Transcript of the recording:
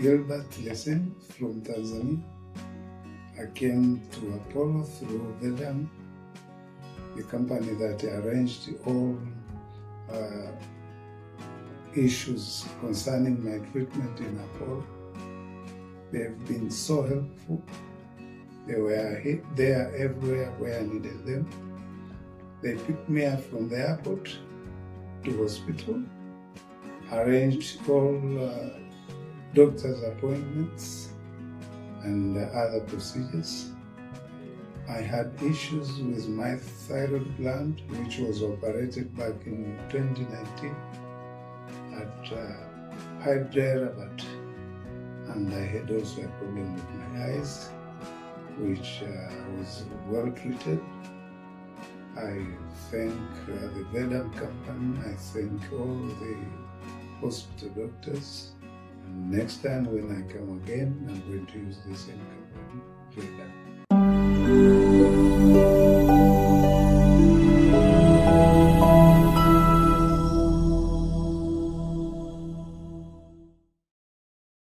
Gilbert Lesseni from Tanzania. I came to Apollo through Vaidam, the company that arranged all issues concerning my treatment in Apollo. They've been so helpful. They were there everywhere where I needed them. They picked me up from the airport to hospital, arranged all doctor's appointments and other procedures. I had issues with my thyroid gland, which was operated back in 2019 at Hyderabad, and I had also a problem with my eyes, which was well treated. I thank the Vaidam company, I thank all the hospital doctors, and next time when I come again, I'm going to use the same company, Vaidam.